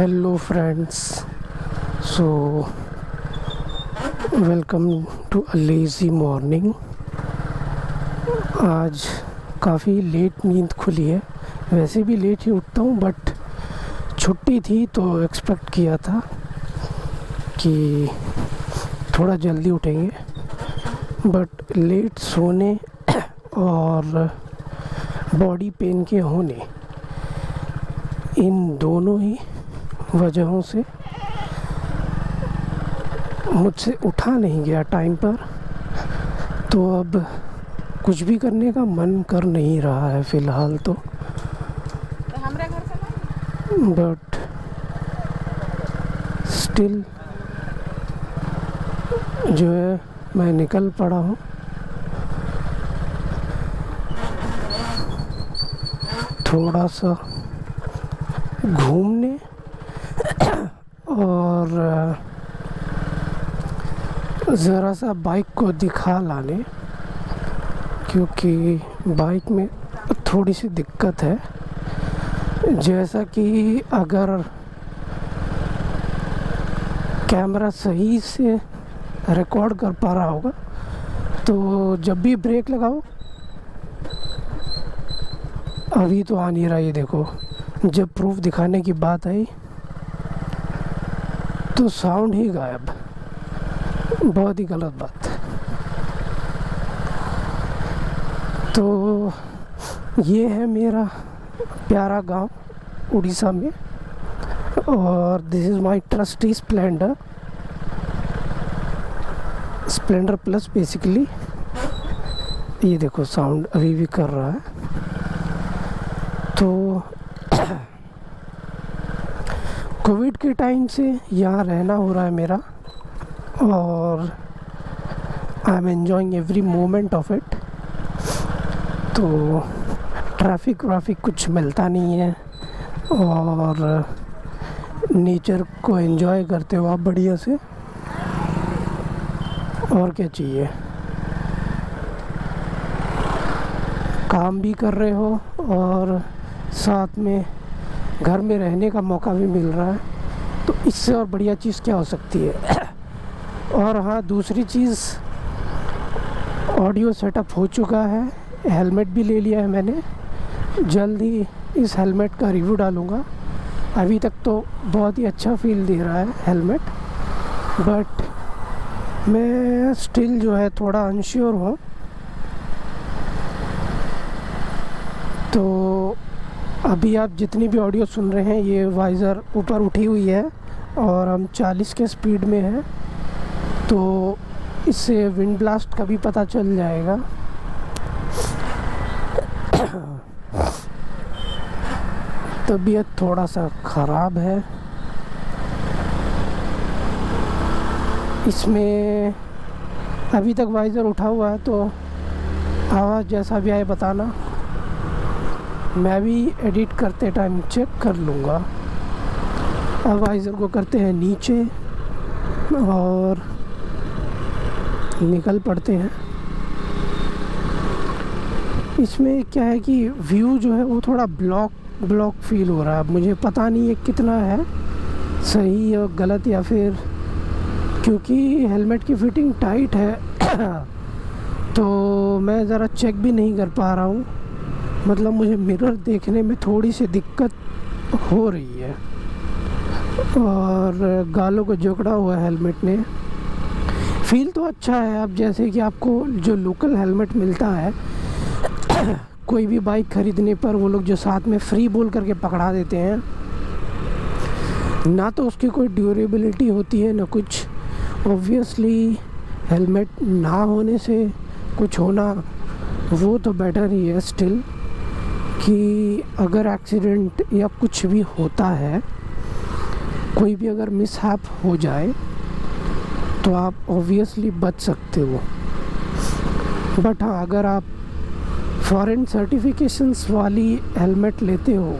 Hello friends, so welcome to a lazy morning। आज काफ़ी late नींद खुली है। वैसे भी लेट ही उठता हूँ, बट छुट्टी थी तो एक्सपेक्ट किया था कि थोड़ा जल्दी उठेंगे, बट लेट सोने और बॉडी पेन के होने, इन दोनों ही वजहों से मुझसे उठा नहीं गया टाइम पर। तो अब कुछ भी करने का मन कर नहीं रहा है फ़िलहाल तो, बट स्टिल जो है मैं निकल पड़ा हूँ। थोड़ा सा घूमने और ज़रा सा बाइक को दिखा लाने, क्योंकि बाइक में थोड़ी सी दिक्कत है। जैसा कि अगर कैमरा सही से रिकॉर्ड कर पा रहा होगा तो जब भी ब्रेक लगाओ, अभी तो आ नहीं रहा, ये देखो, जब प्रूफ दिखाने की बात आई तो साउंड ही गायब। बहुत ही गलत बात। तो ये है मेरा प्यारा गांव उड़ीसा में, और this is my trustee Splendor plus basically. ये देखो साउंड अभी भी कर रहा है। तो कोविड के टाइम से यहाँ रहना हो रहा है मेरा, और I am enjoying every moment of it. तो ट्रैफिक कुछ मिलता नहीं है, और नेचर को एंजॉय करते हो आप बढ़िया से। और क्या चाहिए, काम भी कर रहे हो और साथ में घर में रहने का मौका भी मिल रहा है, तो इससे और बढ़िया चीज़ क्या हो सकती है। और हाँ, दूसरी चीज़, ऑडियो सेटअप हो चुका है, हेलमेट भी ले लिया है मैंने। जल्द ही इस हेलमेट का रिव्यू डालूँगा। अभी तक तो बहुत ही अच्छा फील दे रहा है हेलमेट, बट मैं स्टिल जो है थोड़ा अनश्योर हूँ। तो अभी आप जितनी भी ऑडियो सुन रहे हैं, ये वाइज़र ऊपर उठी हुई है और हम 40 के स्पीड में हैं, तो इससे विंड ब्लास्ट का भी पता चल जाएगा। तबीयत थोड़ा सा ख़राब है। इसमें अभी तक वाइज़र उठा हुआ है, तो आवाज़ जैसा भी आए बताना, मैं भी एडिट करते टाइम चेक कर लूँगा। अब वाइज़र को करते हैं नीचे और निकल पड़ते हैं। इसमें क्या है कि व्यू जो है वो थोड़ा ब्लॉक फील हो रहा है। मुझे पता नहीं है कितना है सही या गलत, या फिर क्योंकि हेलमेट की फिटिंग टाइट है तो मैं ज़रा चेक भी नहीं कर पा रहा हूँ। मतलब मुझे मिरर देखने में थोड़ी सी दिक्कत हो रही है, और गालों को जकड़ा हुआ है हेलमेट ने। फील तो अच्छा है। अब जैसे कि आपको जो लोकल हेलमेट मिलता है कोई भी बाइक ख़रीदने पर, वो लोग जो साथ में फ्री बोल करके पकड़ा देते हैं, ना तो उसकी कोई ड्यूरेबिलिटी होती है ना कुछ। ऑब्वियसली हेलमेट ना होने से कुछ होना वो तो बेटर ही है स्टिल, कि अगर एक्सीडेंट या कुछ भी होता है, कोई भी अगर मिसहैप हो जाए तो आप ऑब्वियसली बच सकते हो। बट हाँ, अगर आप फॉरेन सर्टिफिकेशंस वाली हेलमेट लेते हो,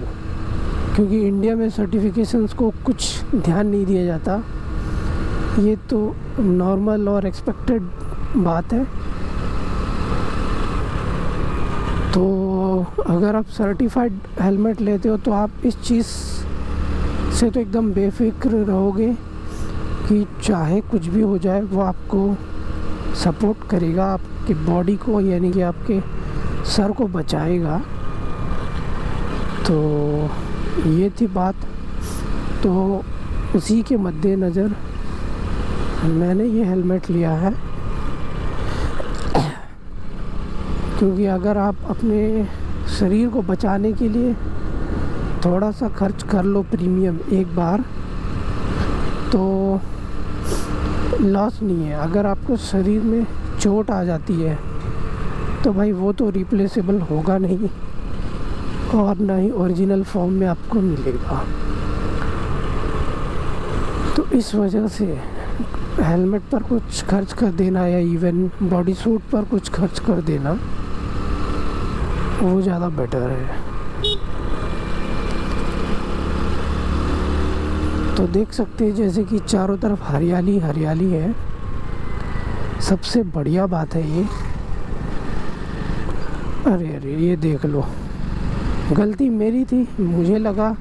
क्योंकि इंडिया में सर्टिफिकेशंस को कुछ ध्यान नहीं दिया जाता, ये तो नॉर्मल और एक्सपेक्टेड बात है। तो अगर आप सर्टिफाइड हेलमेट लेते हो तो आप इस चीज़ से तो एकदम बेफिक्र रहोगे कि चाहे कुछ भी हो जाए वो आपको सपोर्ट करेगा, आपकी बॉडी को यानी कि आपके सर को बचाएगा। तो ये थी बात। तो उसी के मद्देनज़र मैंने ये हेलमेट लिया है, क्योंकि अगर आप अपने शरीर को बचाने के लिए थोड़ा सा खर्च कर लो प्रीमियम एक बार, तो लॉस नहीं है। अगर आपको शरीर में चोट आ जाती है तो भाई वो तो रिप्लेसेबल होगा नहीं, और ना ही ओरिजिनल फॉर्म में आपको मिलेगा। तो इस वजह से हेलमेट पर कुछ खर्च कर देना या इवन बॉडी सूट पर कुछ खर्च कर देना वो ज़्यादा बेटर है। तो देख सकते हैं जैसे कि चारों तरफ हरियाली हरियाली है। सबसे बढ़िया बात है ये, अरे अरे ये देख लो, गलती मेरी थी। मुझे लगा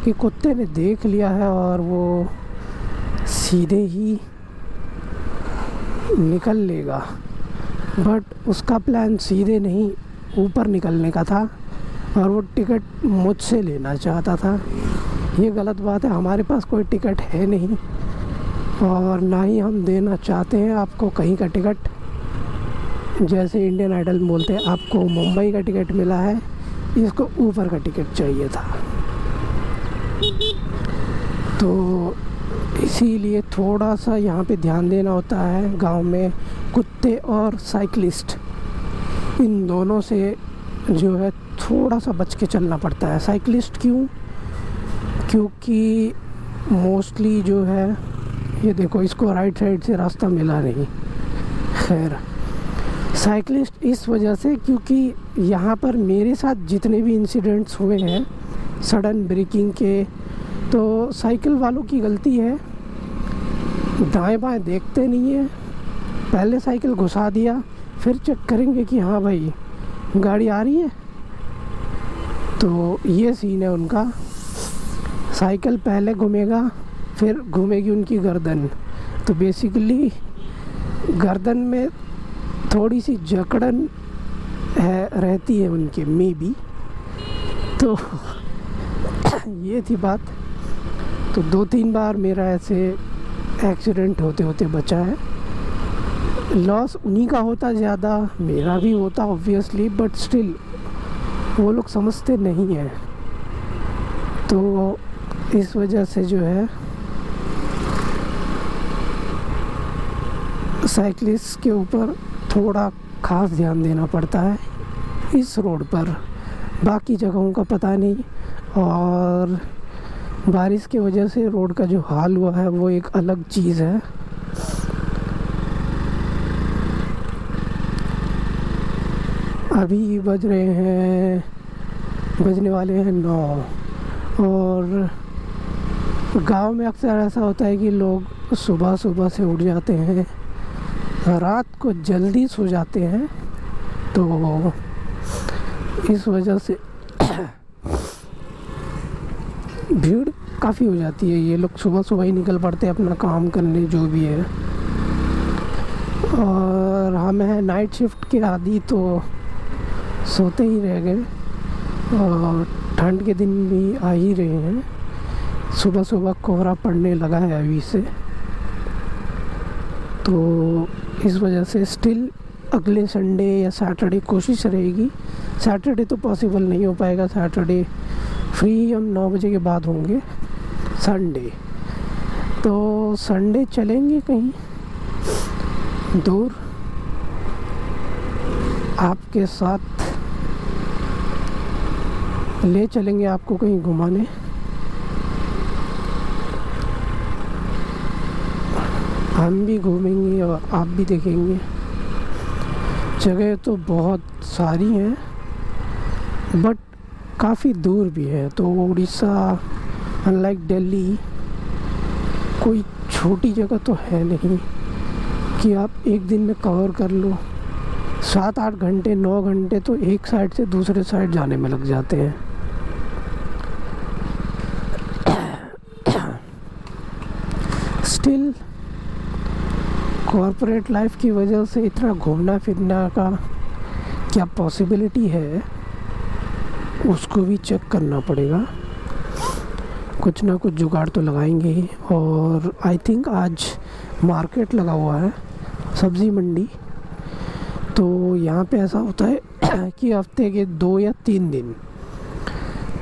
कि कुत्ते ने देख लिया है और वो सीधे ही निकल लेगा, बट उसका प्लान सीधे नहीं ऊपर निकलने का था और वो टिकट मुझसे लेना चाहता था। ये गलत बात है, हमारे पास कोई टिकट है नहीं और ना ही हम देना चाहते हैं आपको कहीं का टिकट। जैसे इंडियन आइडल बोलते हैं आपको मुंबई का टिकट मिला है, इसको ऊपर का टिकट चाहिए था। तो इसीलिए थोड़ा सा यहाँ पे ध्यान देना होता है। गांव में कुत्ते और साइकिलिस्ट इन दोनों से जो है थोड़ा सा बच के चलना पड़ता है। साइकिलिस्ट क्यों? क्योंकि मोस्टली जो है, ये देखो इसको राइट साइड से रास्ता मिला नहीं। खैर, साइकिलिस्ट इस वजह से क्योंकि यहाँ पर मेरे साथ जितने भी इंसिडेंट्स हुए हैं सडन ब्रेकिंग के, तो साइकिल वालों की गलती है। दाएं बाएं देखते नहीं है, पहले साइकिल घुसा दिया, फिर चेक करेंगे कि हाँ भाई गाड़ी आ रही है। तो ये सीन है उनका। साइकिल पहले घूमेगा, फिर घूमेगी उनकी गर्दन। तो बेसिकली गर्दन में थोड़ी सी जकड़न है रहती है उनके मे बी। तो ये थी बात। तो 2-3 बार मेरा ऐसे एक्सीडेंट होते होते बचा है। लॉस उन्हीं का होता ज़्यादा, मेरा भी होता ऑब्वियसली, बट स्टिल वो लोग समझते नहीं हैं। तो इस वजह से जो है साइकिलिस्ट के ऊपर थोड़ा ख़ास ध्यान देना पड़ता है इस रोड पर। बाकी जगहों का पता नहीं। और बारिश की वजह से रोड का जो हाल हुआ है वो एक अलग चीज़ है। अभी बजने वाले हैं 9। और गांव में अक्सर ऐसा होता है कि लोग सुबह सुबह से उठ जाते हैं, रात को जल्दी सो जाते हैं। तो इस वजह से भीड़ काफ़ी हो जाती है। ये लोग सुबह सुबह ही निकल पड़ते हैं अपना काम करने जो भी है। और हम हैं नाइट शिफ्ट के आदी, तो सोते ही रह गए। और ठंड के दिन भी आ ही रहे हैं, सुबह सुबह कोहरा पड़ने लगा है अभी से। तो इस वजह से स्टिल अगले संडे या सैटरडे कोशिश रहेगी। सैटरडे तो पॉसिबल नहीं हो पाएगा, सैटरडे फ्री हम 9 बजे के बाद होंगे। संडे तो संडे चलेंगे कहीं दूर आपके साथ, ले चलेंगे आपको कहीं घुमाने। हम भी घूमेंगे और आप भी देखेंगे। जगह तो बहुत सारी हैं बट काफ़ी दूर भी है। तो उड़ीसा अनलाइक दिल्ली कोई छोटी जगह तो है नहीं कि आप एक दिन में कवर कर लो। 7-8 घंटे 9 घंटे तो एक साइड से दूसरे साइड जाने में लग जाते हैं। कॉर्पोरेट लाइफ की वजह से इतना घूमना फिरना का क्या पॉसिबिलिटी है, उसको भी चेक करना पड़ेगा। कुछ ना कुछ जुगाड़ तो लगाएंगे ही। और आई थिंक आज मार्केट लगा हुआ है, सब्ज़ी मंडी। तो यहाँ पे ऐसा होता है कि हफ्ते के 2 या 3 दिन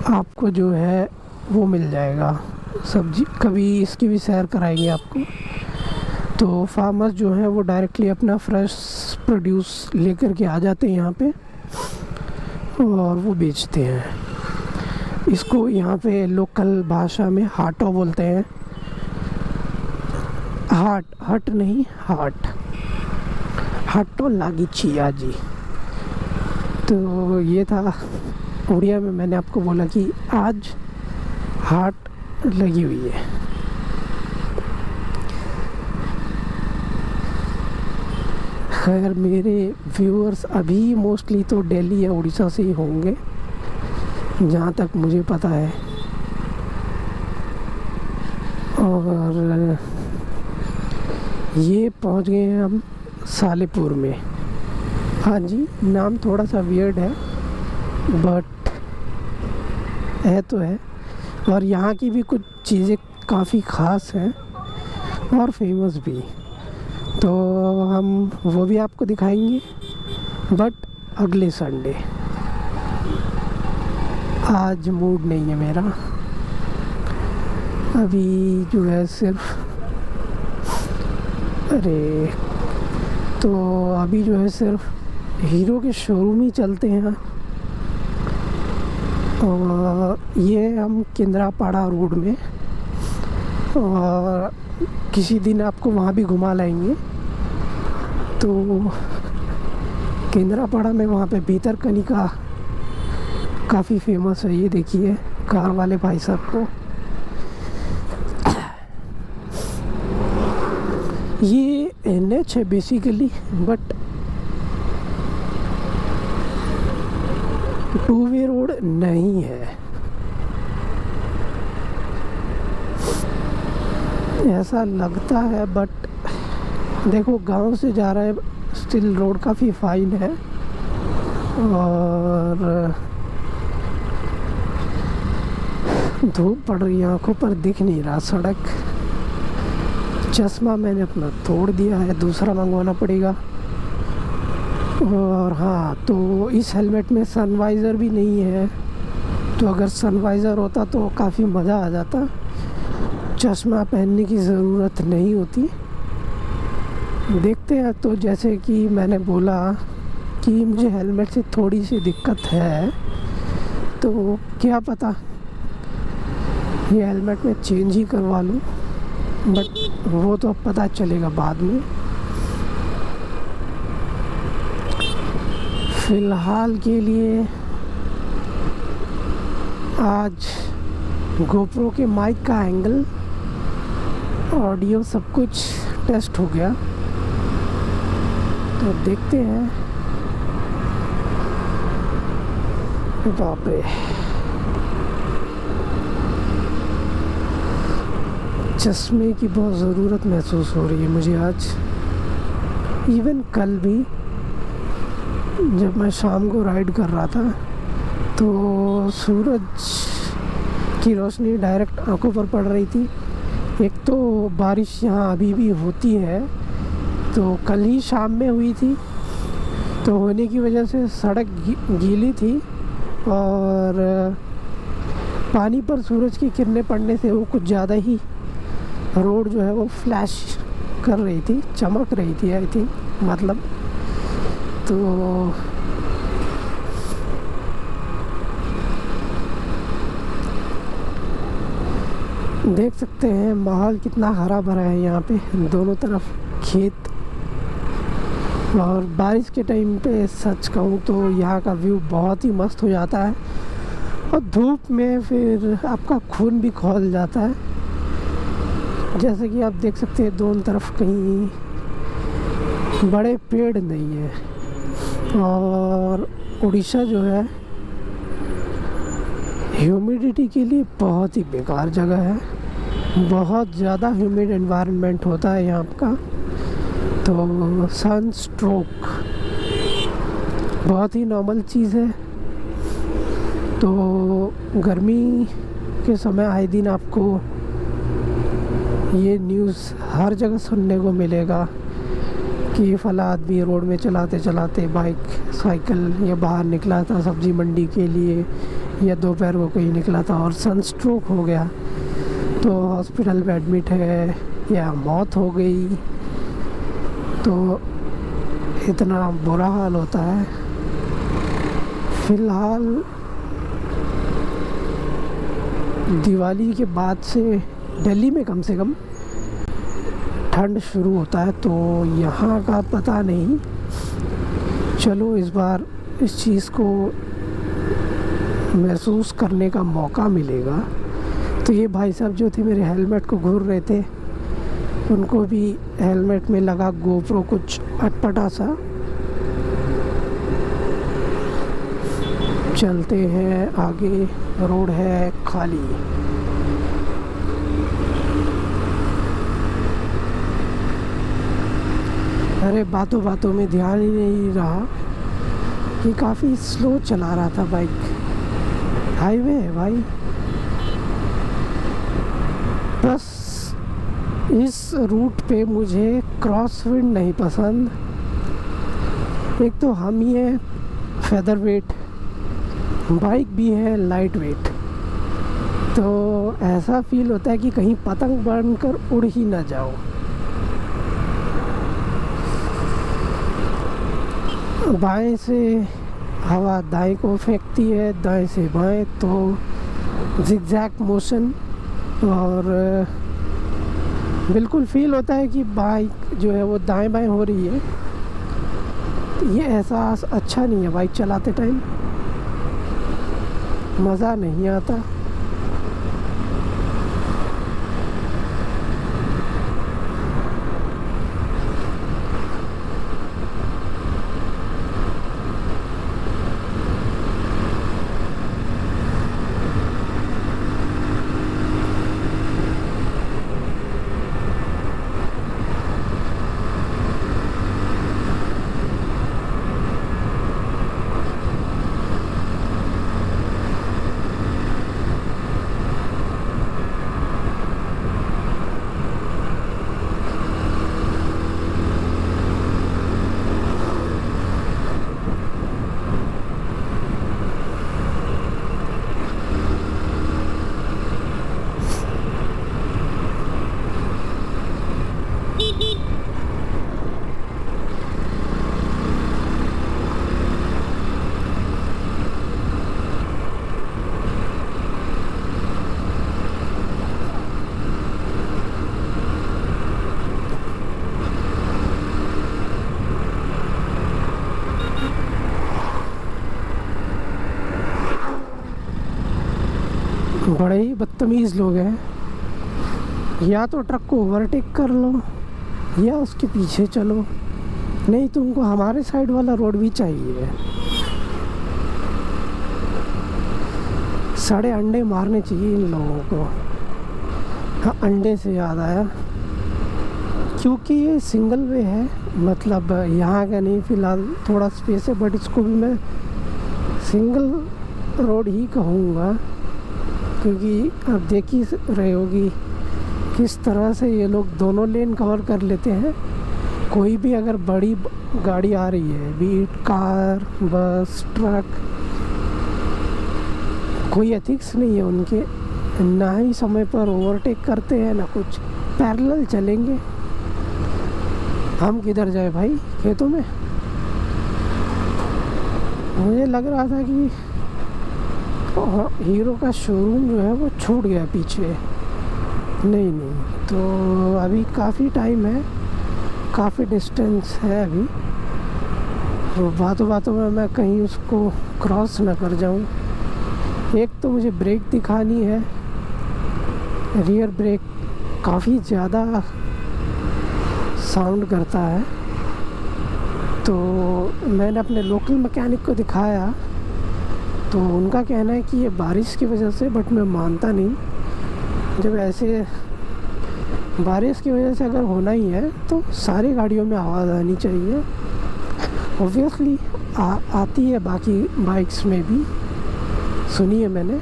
आपको जो है वो मिल जाएगा सब्जी। कभी इसकी भी सैर कराएंगे आपको। तो फार्मर्स जो हैं वो डायरेक्टली अपना फ्रेश प्रोड्यूस लेकर के आ जाते हैं यहाँ पे और वो बेचते हैं। इसको यहाँ पे लोकल भाषा में हाटो बोलते हैं। हट नहीं, हाटो लागिची आजी। तो ये था उड़िया में, मैंने आपको बोला कि आज हाट लगी हुई है। खैर मेरे व्यूअर्स अभी मोस्टली तो दिल्ली या उड़ीसा से ही होंगे, जहाँ तक मुझे पता है। और ये पहुँच गए हैं हम सालेपुर में। हाँ जी, नाम थोड़ा सा वियर्ड है बट है तो है। और यहाँ की भी कुछ चीज़ें काफ़ी ख़ास हैं और फेमस भी, तो हम वो भी आपको दिखाएंगे बट अगले संडे। आज मूड नहीं है मेरा, अभी जो है सिर्फ अभी जो है सिर्फ हीरो के शोरूम ही चलते हैं। और ये हम केंद्रापाड़ा रोड में, और किसी दिन आपको वहाँ भी घुमा लाएंगे। तो केंद्रापाड़ा में वहाँ पे भीतरकनिका काफ़ी फेमस है। ये देखिए कार वाले भाई साहब को। ये NH है बेसिकली, बट 2 वे रोड नहीं है, ऐसा लगता है। बट देखो गांव से जा रहा है, स्टिल रोड काफ़ी फाइन है। और धूप पड़ रही है, आँखों पर दिख नहीं रहा सड़क। चश्मा मैंने अपना तोड़ दिया है, दूसरा मंगवाना पड़ेगा। और हाँ, तो इस हेलमेट में सनवाइज़र भी नहीं है। तो अगर सनवाइज़र होता तो काफ़ी मज़ा आ जाता। चश्मा पहनने की ज़रूरत नहीं होती। देखते हैं। तो जैसे कि मैंने बोला कि मुझे हेलमेट से थोड़ी सी दिक्कत है, तो क्या पता ये हेलमेट में चेंज ही करवा लूँ, बट वो तो अब पता चलेगा बाद में। फ़िलहाल के लिए आज गोप्रो के माइक का एंगल, ऑडियो सब कुछ टेस्ट हो गया। तो देखते हैं। बाप रे, चश्मे की बहुत ज़रूरत महसूस हो रही है मुझे आज। इवन कल भी जब मैं शाम को राइड कर रहा था तो सूरज की रोशनी डायरेक्ट आंखों पर पड़ रही थी। एक तो बारिश यहाँ अभी भी होती है, तो कल ही शाम में हुई थी, तो होने की वजह से सड़क गीली थी और पानी पर सूरज की किरणें पड़ने से वो कुछ ज़्यादा ही रोड जो है वो फ्लैश कर रही थी, चमक रही थी आई थिंक, मतलब। तो देख सकते हैं माहौल कितना हरा भरा है यहाँ पे, दोनों तरफ खेत। और बारिश के टाइम पे सच कहूँ तो यहाँ का व्यू बहुत ही मस्त हो जाता है, और धूप में फिर आपका खून भी खौल जाता है। जैसे कि आप देख सकते हैं दोनों तरफ कहीं बड़े पेड़ नहीं है। और उड़ीसा जो है ह्यूमिडिटी के लिए बहुत ही बेकार जगह है। बहुत ज़्यादा ह्यूमिड एनवायरनमेंट होता है यहाँ का। तो सन स्ट्रोक बहुत ही नॉर्मल चीज़ है। तो गर्मी के समय आए दिन आपको ये न्यूज़ हर जगह सुनने को मिलेगा कि फला आदमी रोड में चलाते चलाते बाइक साइकिल या बाहर निकला था सब्जी मंडी के लिए या दोपहर को कहीं निकला था और सनस्ट्रोक हो गया, तो हॉस्पिटल में एडमिट है या मौत हो गई। तो इतना बुरा हाल होता है। फ़िलहाल दिवाली के बाद से दिल्ली में कम से कम ठंड शुरू होता है, तो यहाँ का पता नहीं। चलो इस बार इस चीज़ को महसूस करने का मौका मिलेगा। तो ये भाई साहब जो थे मेरे हेलमेट को घूर रहे थे, उनको भी हेलमेट में लगा गोप्रो कुछ अटपटा सा। चलते हैं आगे, रोड है खाली। अरे बातों बातों में ध्यान ही नहीं रहा कि काफ़ी स्लो चला रहा था बाइक। हाईवे है भाई। बस इस रूट पे मुझे क्रॉस विंड नहीं पसंद। एक तो हम ही है फेदर वेट, बाइक भी है लाइट वेट, तो ऐसा फील होता है कि कहीं पतंग बनकर उड़ ही ना जाओ। बाएं से हवा दाएं को फेंकती है, दाएं से बाएं, तो जिगजैग मोशन, और बिल्कुल फील होता है कि बाइक जो है वो दाएं बाएं हो रही है। ये एहसास अच्छा नहीं है बाइक चलाते टाइम, मज़ा नहीं आता। बड़े ही बदतमीज़ लोग हैं। या तो ट्रक को ओवरटेक कर लो या उसके पीछे चलो, नहीं तुमको हमारे साइड वाला रोड भी चाहिए। साढ़े अंडे मारने चाहिए इन लोगों को। हाँ, अंडे से याद आया, क्योंकि ये सिंगल वे है, मतलब यहाँ का नहीं, फ़िलहाल थोड़ा स्पेस है, बट इसको भी मैं सिंगल रोड ही कहूँगा, क्योंकि अब देख ही रहे होगी किस तरह से ये लोग दोनों लेन कवर कर लेते हैं। कोई भी अगर बड़ी गाड़ी आ रही है, बीट कार, बस, ट्रक, कोई एथिक्स नहीं है उनके, ना ही समय पर ओवरटेक करते हैं ना कुछ, पैरेलल चलेंगे। हम किधर जाए भाई, खेतों में? मुझे लग रहा था कि हीरो का शोरूम जो है वो छूट गया पीछे। नहीं, तो अभी काफ़ी टाइम है, काफ़ी डिस्टेंस है अभी, तो बातों बातों में मैं कहीं उसको क्रॉस ना कर जाऊं। एक तो मुझे ब्रेक दिखानी है, रियर ब्रेक काफ़ी ज़्यादा साउंड करता है। तो मैंने अपने लोकल मैकेनिक को दिखाया, तो उनका कहना है कि ये बारिश की वजह से, बट मैं मानता नहीं। जब ऐसे बारिश की वजह से अगर होना ही है तो सारी गाड़ियों में आवाज़ आनी चाहिए। ऑब्वियसली आती है बाकी बाइक्स में भी, सुनी है मैंने,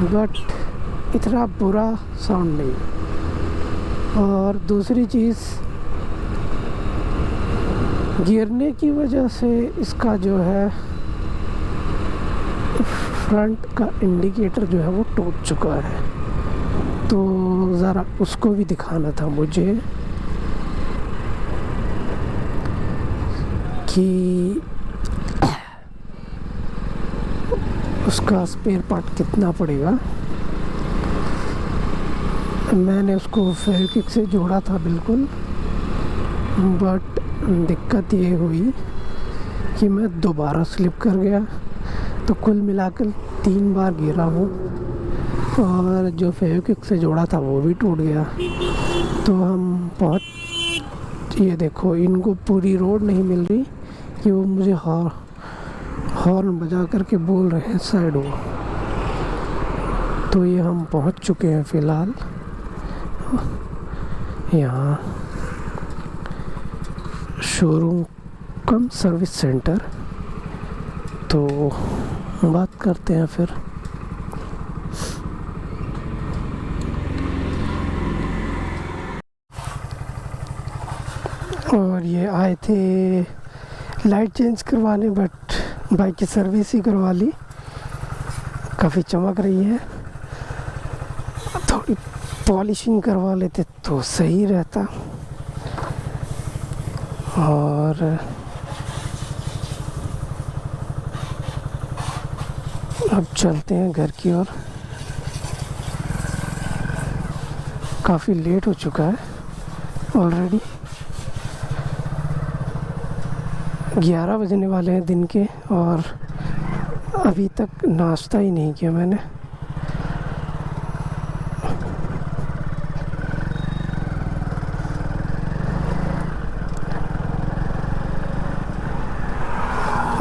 बट इतना बुरा साउंड नहीं। और दूसरी चीज़, गिरने की वजह से इसका जो है फ्रंट का इंडिकेटर जो है वो टूट चुका है, तो ज़रा उसको भी दिखाना था मुझे कि उसका स्पेयर पार्ट कितना पड़ेगा। मैंने उसको फेविक्विक से जोड़ा था बिल्कुल, बट दिक्कत ये हुई कि मैं दोबारा स्लिप कर गया, तो कुल मिलाकर 3 बार गिरा हूँ और जो फेविक्विक से जोड़ा था वो भी टूट गया। तो हम ये देखो, इनको पूरी रोड नहीं मिल रही कि वो मुझे हॉर्न बजा करके बोल रहे हैं साइड हो। तो ये हम पहुंच चुके हैं फ़िलहाल यहाँ शोरूम कम सर्विस सेंटर। तो बात करते हैं फिर। और ये आए थे लाइट चेंज करवाने, बट बाइक की सर्विस ही करवा ली। काफ़ी चमक रही है, थोड़ी पॉलिशिंग करवा लेते तो सही रहता। और अब चलते हैं घर की ओर। काफ़ी लेट हो चुका है ऑलरेडी, 11 बजने वाले हैं दिन के, और अभी तक नाश्ता ही नहीं किया मैंने।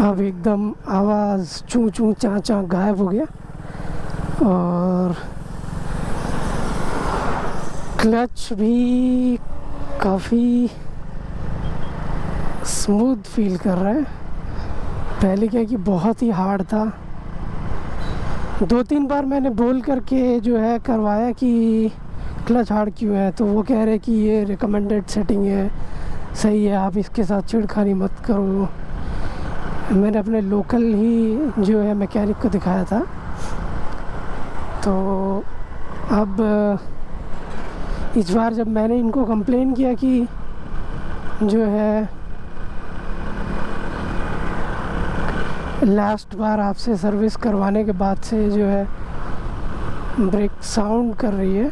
अब एकदम आवाज़ चूं चूं चां चां गायब हो गया, और क्लच भी काफ़ी स्मूथ फील कर रहा है। पहले क्या कि बहुत ही हार्ड था। 2-3 बार मैंने बोल करके जो है करवाया कि क्लच हार्ड क्यों है, तो वो कह रहे कि ये रिकमेंडेड सेटिंग है, सही है, आप इसके साथ छेड़खानी मत करो। मैंने अपने लोकल ही जो है मैकेनिक को दिखाया था। तो अब इस बार जब मैंने इनको कंप्लेन किया कि जो है लास्ट बार आपसे सर्विस करवाने के बाद से जो है ब्रेक साउंड कर रही है,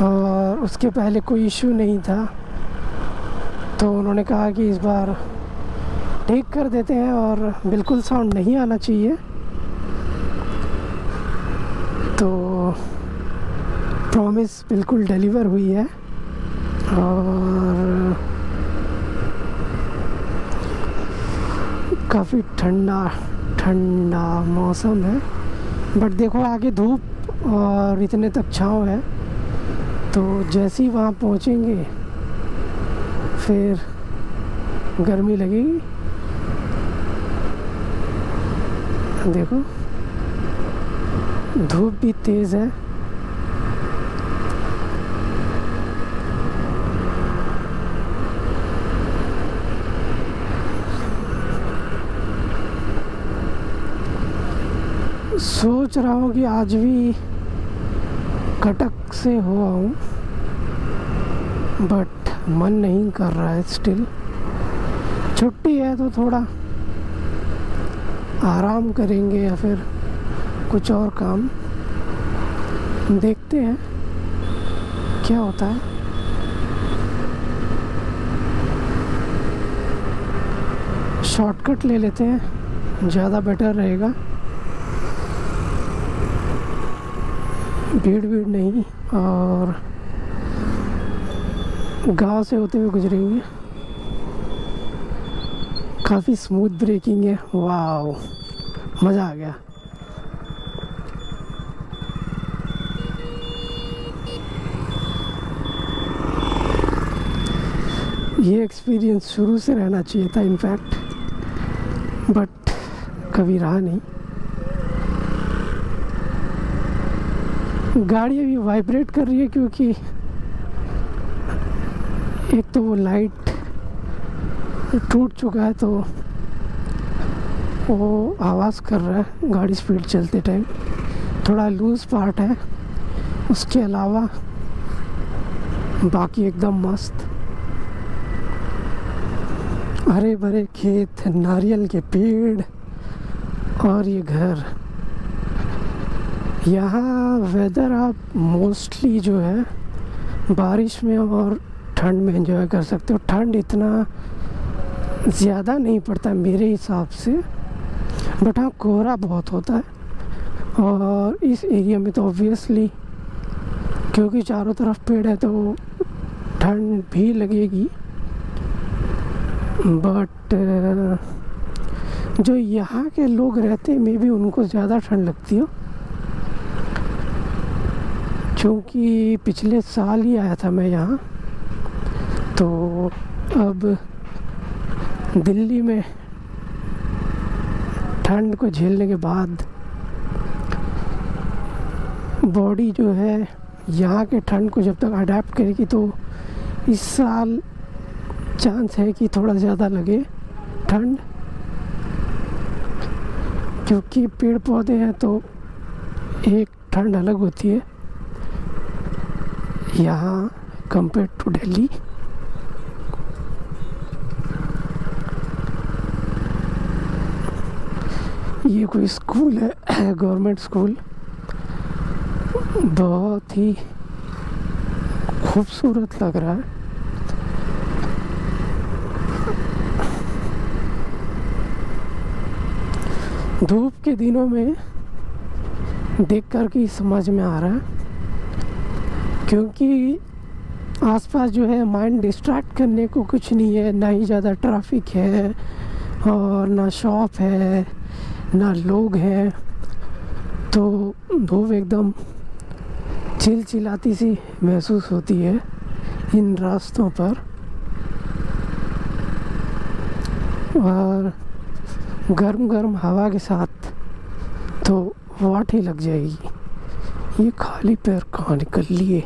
और उसके पहले कोई इशू नहीं था, तो उन्होंने कहा कि इस बार ठीक कर देते हैं और बिल्कुल साउंड नहीं आना चाहिए। तो प्रॉमिस बिल्कुल डिलीवर हुई है। और काफ़ी ठंडा ठंडा मौसम है, बट देखो आगे धूप और इतने तक छाँव है, तो जैसे ही वहाँ पहुँचेंगे फिर गर्मी लगेगी। देखो धूप भी तेज़ है। सोच रहा हूँ कि आज भी कटक से हो आऊँ, बट मन नहीं कर रहा है। स्टिल छुट्टी है तो थोड़ा आराम करेंगे या फिर कुछ और काम देखते हैं क्या होता है। शॉर्टकट ले लेते हैं, ज़्यादा बेटर रहेगा। भीड़ नहीं, और गांव से होते हुए गुजरेंगे। काफ़ी स्मूथ ब्रेकिंग है, वाव मज़ा आ गया। ये एक्सपीरियंस शुरू से रहना चाहिए था इनफैक्ट, बट कभी रहा नहीं। गाड़ी अभी वाइब्रेट कर रही है क्योंकि एक तो वो लाइट टूट चुका है, तो वो आवाज़ कर रहा है गाड़ी स्पीड चलते टाइम। थोड़ा लूज़ पार्ट है, उसके अलावा बाकी एकदम मस्त। हरे भरे खेत, नारियल के पेड़ और ये घर। यहाँ वेदर आप मोस्टली जो है बारिश में और ठंड में एंजॉय कर सकते हो। ठंड इतना ज़्यादा नहीं पड़ता मेरे हिसाब से, बट हाँ कोहरा बहुत होता है। और इस एरिया में तो ऑब्वियसली क्योंकि चारों तरफ पेड़ है तो ठंड भी लगेगी, बट जो यहाँ के लोग रहते हैं मे भी उनको ज़्यादा ठंड लगती हो। क्योंकि पिछले साल ही आया था मैं यहाँ, तो अब दिल्ली में ठंड को झेलने के बाद बॉडी जो है यहाँ के ठंड को जब तक अडेप्ट करेगी, तो इस साल चांस है कि थोड़ा ज़्यादा लगे ठंड, क्योंकि पेड़ पौधे हैं तो एक ठंड अलग होती है यहाँ कंपेयर टू दिल्ली। ये कोई स्कूल है, गवर्नमेंट स्कूल, बहुत ही खूबसूरत लग रहा है। धूप के दिनों में देख कर के समझ में आ रहा है, क्योंकि आसपास जो है माइंड डिस्ट्रैक्ट करने को कुछ नहीं है, ना ही ज़्यादा ट्रैफिक है और ना शॉप है ना लोग हैं, तो धूप एकदम चिलचिलाती सी महसूस होती है इन रास्तों पर। और गर्म गर्म हवा के साथ तो वाट ही लग जाएगी। ये खाली पैर कहाँ निकल लिए।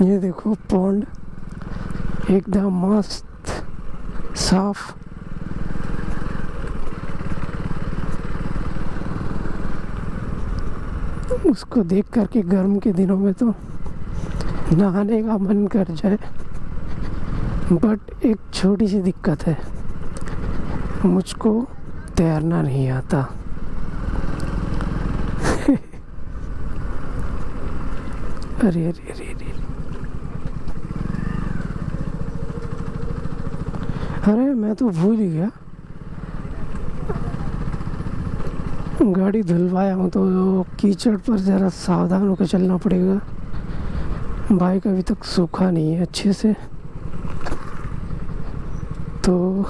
ये देखो पॉन्ड एकदम मस्त साफ। उसको देख करके गर्म के दिनों में तो नहाने का मन कर जाए, बट एक छोटी सी दिक्कत है, मुझको तैरना नहीं आता। अरे अरे अरे अरे अरे मैं तो भूल ही गया, गाड़ी धुलवाया हूँ तो कीचड़ पर ज़रा सावधान होकर चलना पड़ेगा। बाइक अभी तक सूखा नहीं है अच्छे से, तो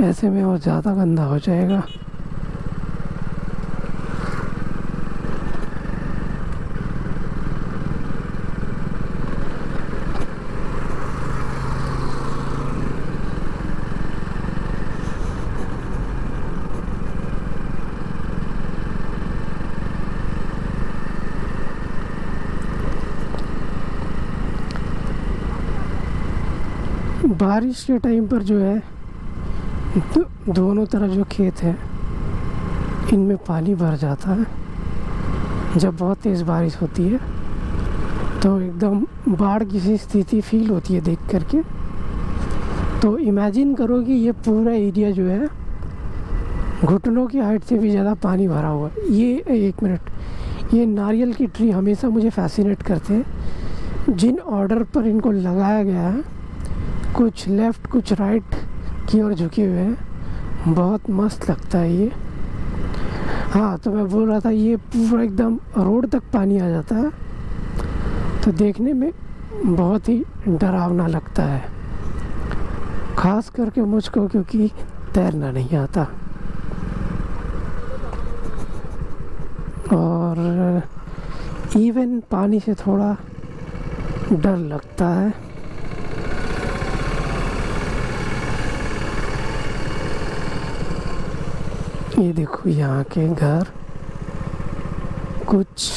ऐसे में और ज़्यादा गंदा हो जाएगा। बारिश के टाइम पर जो है दोनों तरफ जो खेत है इनमें पानी भर जाता है। जब बहुत तेज़ बारिश होती है तो एकदम बाढ़ की सी स्थिति फील होती है देख करके। तो इमेजिन करो कि ये पूरा एरिया जो है घुटनों की हाइट से भी ज़्यादा पानी भरा हुआ है। ये एक मिनट, ये नारियल की ट्री हमेशा मुझे फैसिनेट करते हैं। जिन ऑर्डर पर इनको लगाया गया है, कुछ लेफ़्ट कुछ राइट की ओर झुके हुए हैं, बहुत मस्त लगता है ये। हाँ, तो मैं बोल रहा था ये पूरा एकदम रोड तक पानी आ जाता है, तो देखने में बहुत ही डरावना लगता है, खास करके मुझको क्योंकि तैरना नहीं आता। और इवन पानी से थोड़ा डर लगता है। ये देखो यहाँ के घर कुछ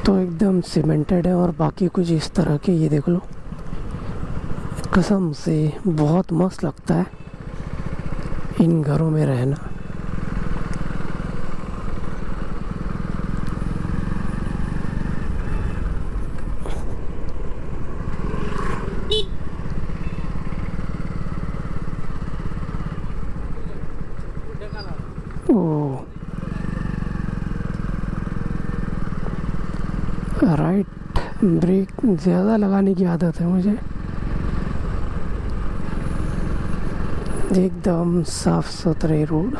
तो एकदम सीमेंटेड है और बाकी कुछ इस तरह के। ये देख लो, कसम से बहुत मस्त लगता है इन घरों में रहना। ओ राइट ब्रेक ज़्यादा लगाने की आदत है मुझे। एकदम साफ सुथरे रोड।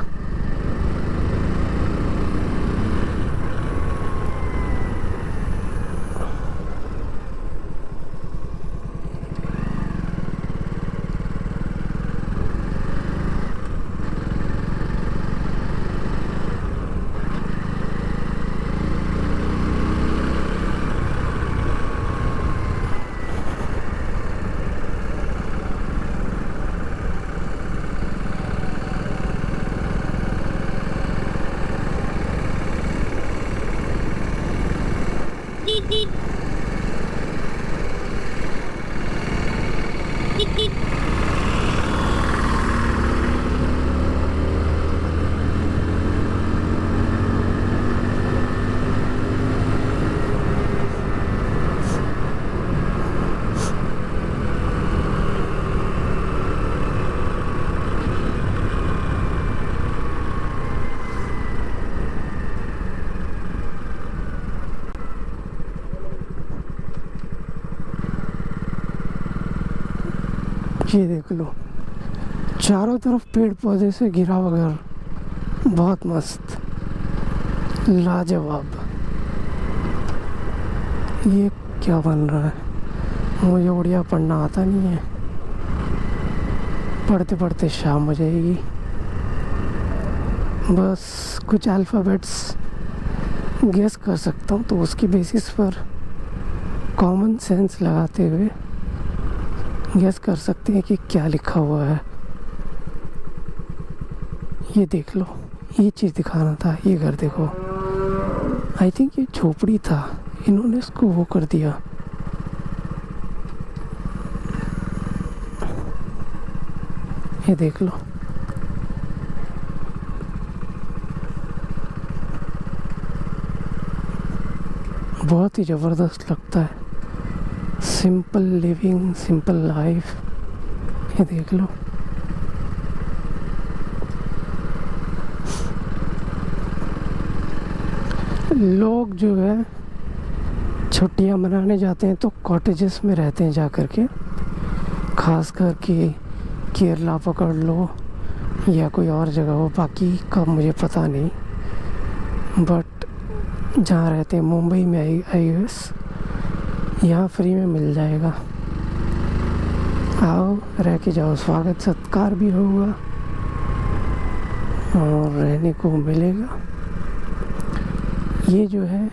ये देख लो, चारों तरफ पेड़ पौधे से घिरा हुआ घर, बहुत मस्त, लाजवाब। ये क्या बन रहा है? मुझे उड़िया पढ़ना आता नहीं है, पढ़ते पढ़ते शाम हो जाएगी। बस कुछ अल्फ़ाबेट्स गेस कर सकता हूँ, तो उसकी बेसिस पर कॉमन सेंस लगाते हुए गेस कर सकते हैं कि क्या लिखा हुआ है। ये देख लो, ये चीज़ दिखाना था। ये घर देखो, आई थिंक ये झोपड़ी था, इन्होंने इसको वो कर दिया। ये देख लो, बहुत ही ज़बरदस्त लगता है। Simple living, simple life. ये देख लो, लोग जो है छुट्टियां मनाने जाते हैं तो कॉटेजेस में रहते हैं जा कर के। खास करके केरला पकड़ लो या कोई और जगह हो, बाकी का मुझे पता नहीं, बट जहाँ रहते हैं मुंबई में आई गेस यहाँ फ्री में मिल जाएगा। आओ, रह के जाओ, स्वागत सत्कार भी होगा और रहने को मिलेगा। ये जो है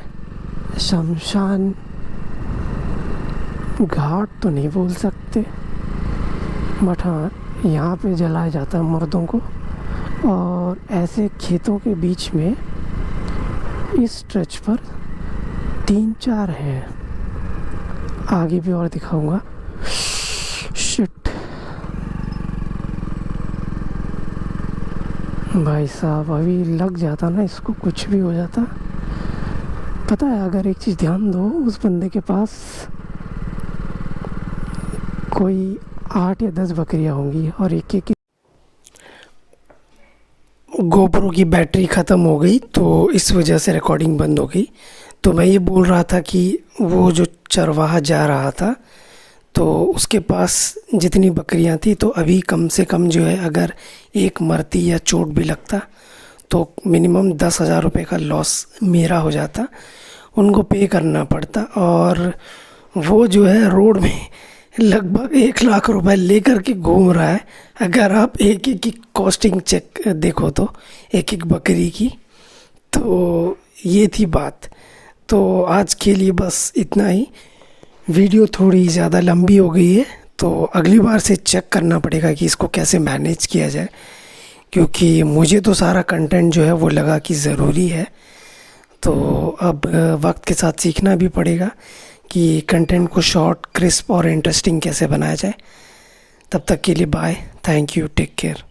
शमशान घाट तो नहीं बोल सकते, बट हाँ, यहाँ पे जलाया जाता है मुर्दों को। और ऐसे खेतों के बीच में इस स्ट्रेच पर 3-4 हैं, आगे भी और दिखाऊंगा। शिट भाई साहब, अभी लग जाता ना इसको, कुछ भी हो जाता। पता है, अगर एक चीज़ ध्यान दो, उस बंदे के पास कोई 8 या 10 बकरियां होंगी और एक गोप्रो की बैटरी ख़त्म हो गई, तो इस वजह से रिकॉर्डिंग बंद हो गई। तो मैं ये बोल रहा था कि वो जो चरवाहा जा रहा था तो उसके पास जितनी बकरियां थी, तो अभी कम से कम जो है, अगर एक मरती या चोट भी लगता तो मिनिमम 10,000 रुपये का लॉस मेरा हो जाता, उनको पे करना पड़ता। और वो जो है रोड में लगभग 1 लाख रुपए लेकर के घूम रहा है। अगर आप एक एक की कॉस्टिंग चेक देखो तो एक एक बकरी की, तो ये थी बात। तो आज के लिए बस इतना ही। वीडियो थोड़ी ज़्यादा लंबी हो गई है, तो अगली बार से चेक करना पड़ेगा कि इसको कैसे मैनेज किया जाए, क्योंकि मुझे तो सारा कंटेंट जो है वो लगा कि ज़रूरी है। तो अब वक्त के साथ सीखना भी पड़ेगा कि कंटेंट को शॉर्ट, क्रिस्प और इंटरेस्टिंग कैसे बनाया जाए। तब तक के लिए bye, thank you, take care.